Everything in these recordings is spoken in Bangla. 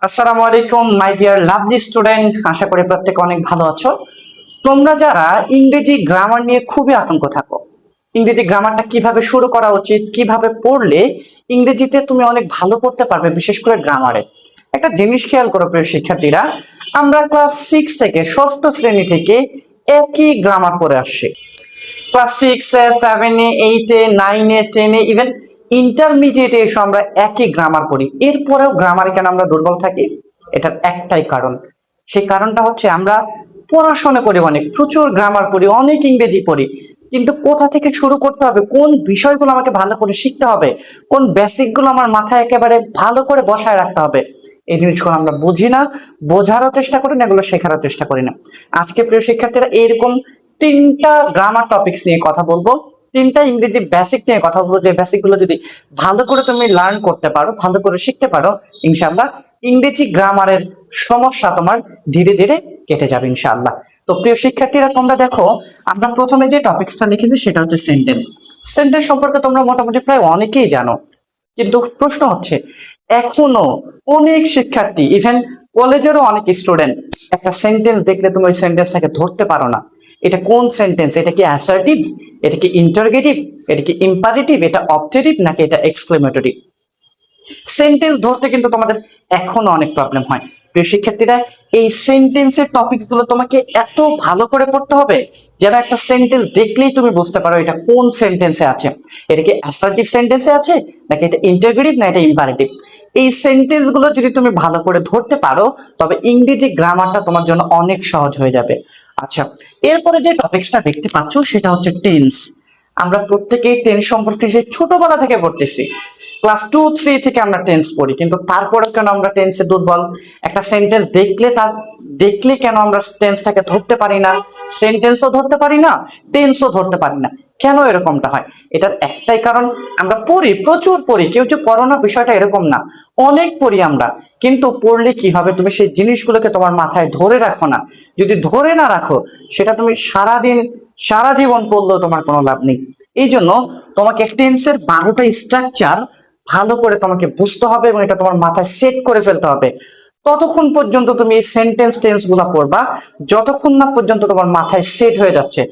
আসসালামু আলাইকুম মাই ডিয়ার লাভলি স্টুডেন্ট, আশা করি প্রত্যেকে অনেক ভালো আছো। তোমরা যারা ইংরেজি গ্রামার নিয়ে খুবই আতঙ্ক থাকো, ইংরেজি গ্রামারটা কিভাবে শুরু করা উচিত, কিভাবে পড়লে ইংরেজিতে তুমি অনেক ভালো করতে পারবে, বিশেষ করে গ্রামারে। একটা জিনিস খেয়াল করো প্রিয় শিক্ষার্থীরা, আমরা ক্লাস 6 থেকে ষষ্ঠ শ্রেণী থেকে একই গ্রামার পড়ে আসছি। ক্লাস 6-এ, 7-এ, 8-এ, 9-এ, 10-এ, ইভেন ইন্টারমিডিয়েটে এসে আমরা একই গ্রামার পড়ি। এরপরেও গ্রামারে কেন আমরা দুর্বল থাকি? এটার একটাই কারণ। সেই কারণটা হচ্ছে আমরা পড়াশোনা করি, অনেক প্রচুর গ্রামার পড়ি, অনেক ইংরেজি পড়ি, কিন্তু কোথা থেকে শুরু করতে হবে, কোন বিষয়গুলো আমাকে ভালো করে শিখতে হবে, কোন বেসিক গুলো আমার মাথায় একেবারে ভালো করে বসায় রাখতে হবে, এই জিনিসগুলো আমরা বুঝি না, বোঝারও চেষ্টা করি না, এগুলো শেখারও চেষ্টা করি না। আজকে প্রিয় শিক্ষার্থীরা এরকম তিনটা গ্রামার টপিকস নিয়ে কথা বলবো, তিনটা ইংরেজি বেসিক নিয়ে কথা বলবো। যে বেসিক গুলো যদি ভালো করে তুমি লার্ন করতে পারো, ভালো করে শিখতে পারো, ইনশাআল্লাহ ইংরেজি গ্রামারের সমস্যা তোমার ধীরে ধীরে কেটে যাবে ইনশাআল্লাহ। তো প্রিয় শিক্ষার্থীরা তোমরা দেখো, আমরা প্রথমে যে টপিকসটা লিখেছি সেটা হচ্ছে সেন্টেন্স। সেন্টেন্স সম্পর্কে তোমরা মোটামুটি প্রায় অনেকেই জানো, কিন্তু প্রশ্ন হচ্ছে এখনো অনেক শিক্ষার্থী, ইভেন কলেজেরও অনেক স্টুডেন্ট একটা সেন্টেন্স দেখলে তুমি ওই সেন্টেন্সটাকে ধরতে পারো না। এটা কোন সেন্টেন্স? এটা কি অ্যাসার্টিভ, এটা কি ইন্টারগেটিভ, এটা কি ইম্পারেটিভ, এটা অবজেক্টিভ, নাকি এটা এক্সক্লেমেটরি? সেন্টেন্স ধরতে কিন্তু তোমাদের এখনো অনেক প্রবলেম হয়। প্রিয় শিক্ষার্থীরা, এই সেন্টেন্সের টপিকস গুলো তোমাকে এত ভালো করে পড়তে হবে যেন একটা সেন্টেন্স দেখলেই তুমি বুঝতে পারো এটা কোন সেন্টেন্সে আছে। এটা কি অ্যাসার্টিভ সেন্টেন্সে আছে, নাকি এটা ইন্টারগেটিভ, না এটা ইম্পারেটিভ। এই সেন্টেন্স গুলো যদি তুমি ভালো করে ধরতে পারো, তবে ইংরেজি গ্রামারটা তোমার জন্য অনেক সহজ হয়ে যাবে। আচ্ছা, এরপরে যে টপিকসটা দেখতে পাচ্ছ সেটা হচ্ছে টেন্স। আমরা প্রত্যেকেই টেন্স সম্পর্কে সেই ছোটবেলা থেকে পড়তেছি। ক্লাস 2-3 থেকে আমরা টেন্স পড়ি, কিন্তু তারপরে কেন আমরা টেন্সে দুর্বল? একটা সেন্টেন্স দেখলে কেন আমরা টেন্সটাকে ধরতে পারি না? সেন্টেন্সও ধরতে পারি না, টেন্সও ধরতে পারি না। কেন এরকমটা হয়? এটার একটাই কারণ, আমরা পড়ি, প্রচুর পড়ি। কেউ যে পড়ো না বিষয়টা এরকম না, অনেক পড়ি আমরা, কিন্তু পড়লে কি হবে, তুমি সেই জিনিসগুলোকে তোমার মাথায় ধরে রাখো না। যদি ধরে না রাখো, সেটা তুমি সারাদিন সারা জীবন পড়লেও তোমার কোনো লাভ নেই। এই জন্য তোমাকে টেন্সের 12টা স্ট্রাকচার ভালো করে তোমাকে বুঝতে হবে এবং এটা তোমার মাথায় সেট করে ফেলতে হবে। ততক্ষণ পর্যন্ত তুমি এই সেন্টেন্স টেন্স গুলা পড়বা যতক্ষণ না পর্যন্ত তোমার মাথায় সেট হয়ে যাচ্ছে।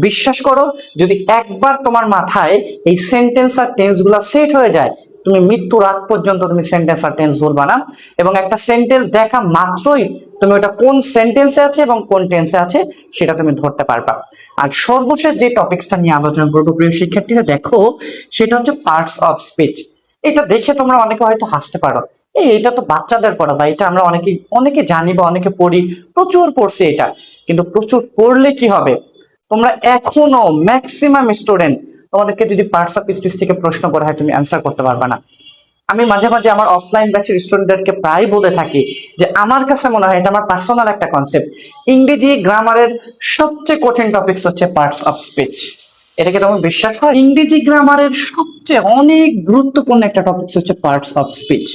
বিশ্বাস করো, যদি একবার তোমার মাথায় এই সেন্টেন্স আর টেন্স গুলা সেট হয়ে যায়, তুমি মৃত্যুর আগ পর্যন্ত তুমি সেন্টেন্স আর টেন্স বলবা না, এবং একটা সেন্টেন্স দেখা মাত্রই তুমি ওটা কোন সেন্টেন্সে আছে এবং কোন টেন্সে আছে সেটা তুমি ধরতে পারবা। আর সর্বশেষ যে টপিকসটা নিয়ে আলোচনা করবো প্রিয় শিক্ষার্থীরা, দেখো সেটা হচ্ছে পার্টস অফ স্পিচ। এটা দেখে তোমরা অনেকে হয়তো হাসতে পারো, এটা তো বাচ্চাদের পড়া, বা এটা আমরা অনেকে অনেকে জানি বা অনেকে পড়ি, প্রচুর পড়ছি এটা। কিন্তু প্রচুর পড়লে কি হবে, তোমরা এখনো ম্যাক্সিমাম স্টুডেন্ট, তোমাদেরকে যদি পার্টস অফ স্পিচ থেকে প্রশ্ন করা হয় তুমি অ্যান্সার করতে পারবে না। আমি মাঝে মাঝে আমার অফলাইন ব্যাচের স্টুডেন্টদেরকে প্রায় বলে থাকি যে আমার কাছে মনে হয়, এটা আমার পার্সোনাল একটা কনসেপ্ট, ইংরেজি গ্রামারের সবচেয়ে কঠিন টপিকস হচ্ছে পার্টস অফ স্পিচ। এটাকে তোমার বিশ্বাস হয়? ইংরেজি গ্রামারের সবচেয়ে অনেক গুরুত্বপূর্ণ একটা টপিকস হচ্ছে পার্টস অফ স্পিচ।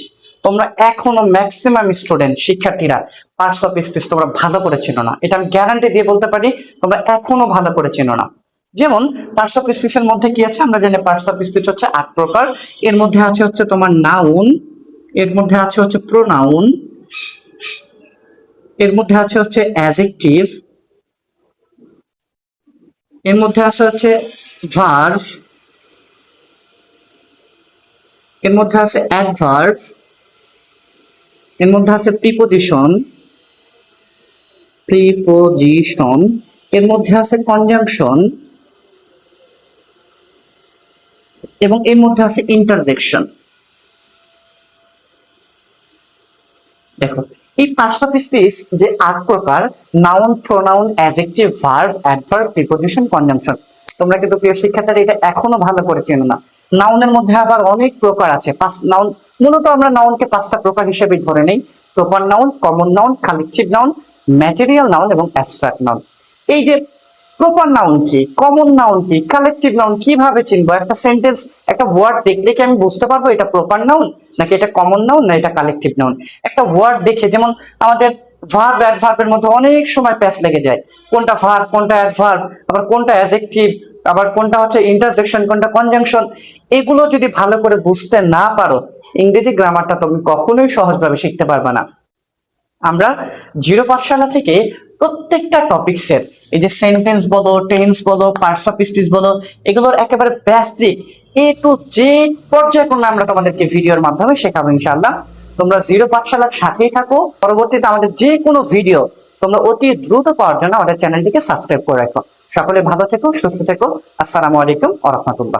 তোমরা এখনো ম্যাক্সিমাম স্টুডেন্ট শিক্ষার্থীরা পার্টস অফ স্পিচ তোমরা ভালো করে চেনো না। এটা আমি গ্যারান্টি দিয়ে বলতে পারি, তোমরা এখনো ভালো করে চেনো না। যেমন পার্টস অফ স্পিচের মধ্যে কি আছে আমরা জানি, পার্টস অফ স্পিচ হচ্ছে 8 প্রকার। এর মধ্যে আছে হচ্ছে তোমার নাউন, এর মধ্যে আছে হচ্ছে প্রোনাউন, এর মধ্যে আছে হচ্ছে অ্যাডজেক্টিভ, এর মধ্যে আছে হচ্ছে ভার্ব, এর মধ্যে আছে অ্যাডভার্ব, এর মধ্যে আছে প্রিপোজিশন, এর মধ্যে আছে কনজাংশন, এবং এর মধ্যে আছে ইন্টারজেকশন। দেখো, এই পার্টস অফ স্পিচ যে 8 প্রকার, noun, pronoun, adjective, verb, adverb, preposition, conjunction, তোমরা কিন্তু প্রিয় শিক্ষার্থীরা এটা এখনো ভালো করে চেনো না। নাউনের মধ্যে আবার অনেক প্রকার আছে। নাউন মূলত আমরা নাউনকে 5টা প্রকার হিসেবে ধরে নেই: proper noun, common noun, collective noun, material noun এবং অ্যাবস্ট্রাক্ট নাউন। এই যে প্রপার নাউন কি, কমন নাউন কি, কালেকটিভ নাউন কিভাবে চিনবো? একটা সেন্টেন্স, একটা ওয়ার্ড দেখলে কি আমি বুঝতে পারবো এটা প্রপার নাউন নাকি এটা কমন নাউন না এটা কালেকটিভ নাউন? একটা ওয়ার্ড দেখে, যেমন আমাদের ভার্ব অ্যাডভার্বের মধ্যে অনেক সময় প্যাচ লেগে যায়, কোনটা ভার্ব কোনটা অ্যাডভার্ব, আবার কোনটা অ্যাডজেক্টিভ, আবার কোনটা হচ্ছে ইন্টারজেকশন, কোনটা কনজাংশন। এগুলো যদি ভালো করে বুঝতে না পারো, ইংরেজি গ্রামারটা তুমি কখনোই সহজভাবে শিখতে পারবে না। আমরা জিরো পাঠশালা থেকে প্রত্যেকটা টপিক্সের এই যে সেন্টেন্স বলো, টেন্স বলো, পার্টস অফ স্পিচ বলো, এগুলোর একেবারে বেসিক এ টু জেড পর্যায়ক্রমে আমরা তোমাদেরকে ভিডিওর মাধ্যমে শেখাবো ইনশাআল্লাহ। তোমরা জিরো পাঠশালার সাথেই থাকো। পরবর্তীতে আমাদের যে কোনো ভিডিও তোমরা অতি দ্রুত পাওয়ার জন্য আমাদের চ্যানেলটিকে সাবস্ক্রাইব করে রাখো। সকলে ভালো থেকো, সুস্থ থেকো। আসসালামু আলাইকুম ওয়া রাহমাতুল্লাহ।